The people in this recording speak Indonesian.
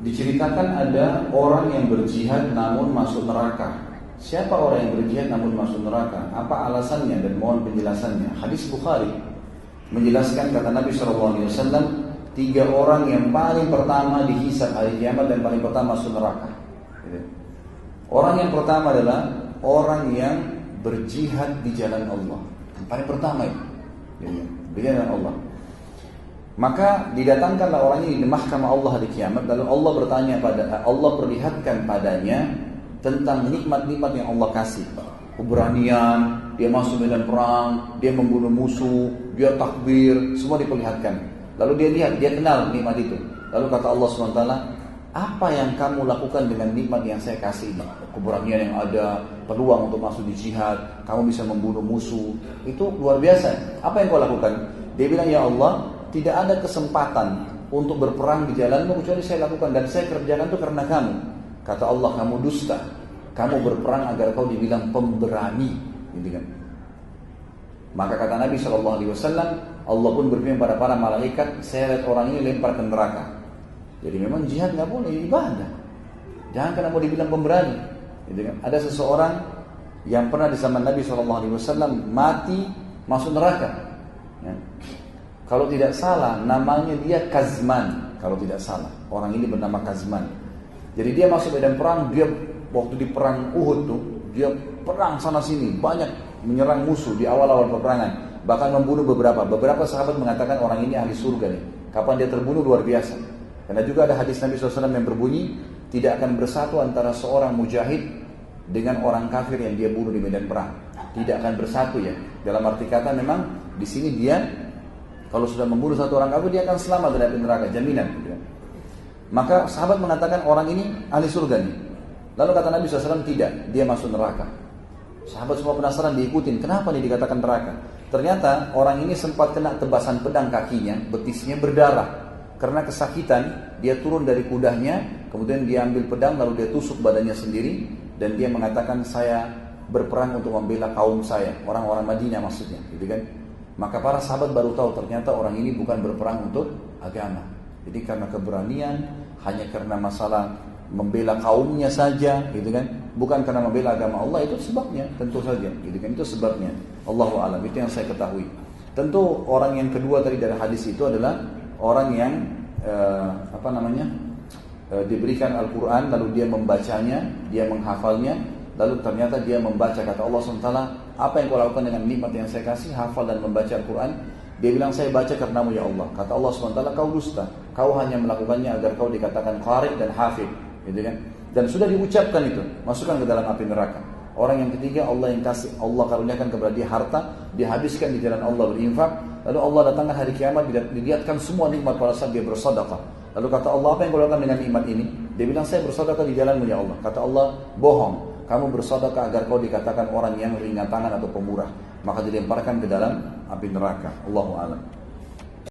diceritakan ada orang yang berjihad namun masuk neraka. Siapa orang yang berjihad namun masuk neraka? Apa alasannya dan mohon penjelasannya. Hadis Bukhari menjelaskan kata Nabi SAW, 3 orang yang paling pertama dihisab hari kiamat dan paling pertama masuk neraka. Orang yang pertama adalah orang yang berjihad di jalan Allah. Yang paling pertama itu, di jalan Allah. Maka didatangkanlah orang ini di mahkamah Allah di kiamat, lalu Allah bertanya Allah perlihatkan padanya tentang nikmat-nikmat yang Allah kasih. Keberanian, dia masuk medan perang, dia membunuh musuh, dia takbir, semua diperlihatkan. Lalu dia lihat, dia kenal nikmat itu. Lalu kata Allah SWT, apa yang kamu lakukan dengan nikmat yang saya kasih ini? Keberanian yang ada, peluang untuk masuk di jihad, kamu bisa membunuh musuh, itu luar biasa. Apa yang kau lakukan? Dia bilang, ya Allah, tidak ada kesempatan untuk berperang di jalanmu kecuali saya lakukan, dan saya kerjakan itu karena kamu. Kata Allah, kamu dusta. Kamu berperang agar kau dibilang pemberani, gitu kan? Maka kata Nabi SAW, Allah pun berfirman pada para malaikat, saya lihat orang ini lempar ke neraka. Jadi memang jihad nggak boleh, ibadah. Jangan karena mau dibilang pemberani, gitu kan? Ada seseorang yang pernah di zaman Nabi SAW mati masuk neraka. Ya. Kalau tidak salah, namanya dia Kazman. Kalau tidak salah, orang ini bernama Kazman. Jadi dia masuk medan perang, dia waktu di perang Uhud tuh, dia perang sana sini, banyak menyerang musuh di awal-awal peperangan, bahkan membunuh beberapa sahabat mengatakan orang ini ahli surga nih. Kapan dia terbunuh luar biasa. Karena juga ada hadis Nabi SAW yang berbunyi, tidak akan bersatu antara seorang mujahid dengan orang kafir yang dia bunuh di medan perang. Tidak akan bersatu ya. Dalam arti kata memang di sini dia kalau sudah membunuh satu orang kafir dia akan selamat dari neraka, jaminan. Gitu. Maka sahabat mengatakan orang ini ahli surga nih. Lalu kata Nabi SAW, tidak, dia masuk neraka. Sahabat semua penasaran, diikutin, kenapa nih dikatakan neraka? Ternyata orang ini sempat kena tebasan pedang kakinya, betisnya berdarah. Karena kesakitan, dia turun dari kudanya, kemudian dia ambil pedang, lalu dia tusuk badannya sendiri, dan dia mengatakan, saya berperang untuk membela kaum saya, orang-orang Madinah maksudnya, gitu kan? Maka para sahabat baru tahu ternyata orang ini bukan berperang untuk agama. Jadi karena keberanian, hanya karena masalah membela kaumnya saja, gitu kan? Bukan karena membela agama Allah, itu sebabnya, tentu saja, gitu kan? Itu sebabnya. Allahu a'lam, itu yang saya ketahui. Tentu orang yang kedua tadi dari hadis itu adalah orang yang diberikan Al-Quran, lalu dia membacanya, dia menghafalnya, lalu ternyata dia membaca kata Allah SWT, apa yang kau lakukan dengan nikmat yang saya kasih, hafal dan membaca Al-Quran? Dia bilang, saya baca karenamu ya Allah. Kata Allah SWT, kau dusta, kau hanya melakukannya agar kau dikatakan qari dan hafid, gitu kan? Dan sudah diucapkan itu, masukkan ke dalam api neraka. Orang yang ketiga, Allah yang kasih, Allah karuniakan kepada dia harta, dihabiskan di jalan Allah berinfak, lalu Allah datangkan hari kiamat, dilihatkan semua nikmat pada saat dia bersedekah. Lalu kata Allah, apa yang kau lakukan dengan nikmat ini? Dia bilang, saya bersedekah di jalanmu ya Allah. Kata Allah, bohong, kamu bersedekah agar kau dikatakan orang yang ringan tangan atau pemurah. Maka dilemparkan ke dalam api neraka. Allahu a'lam.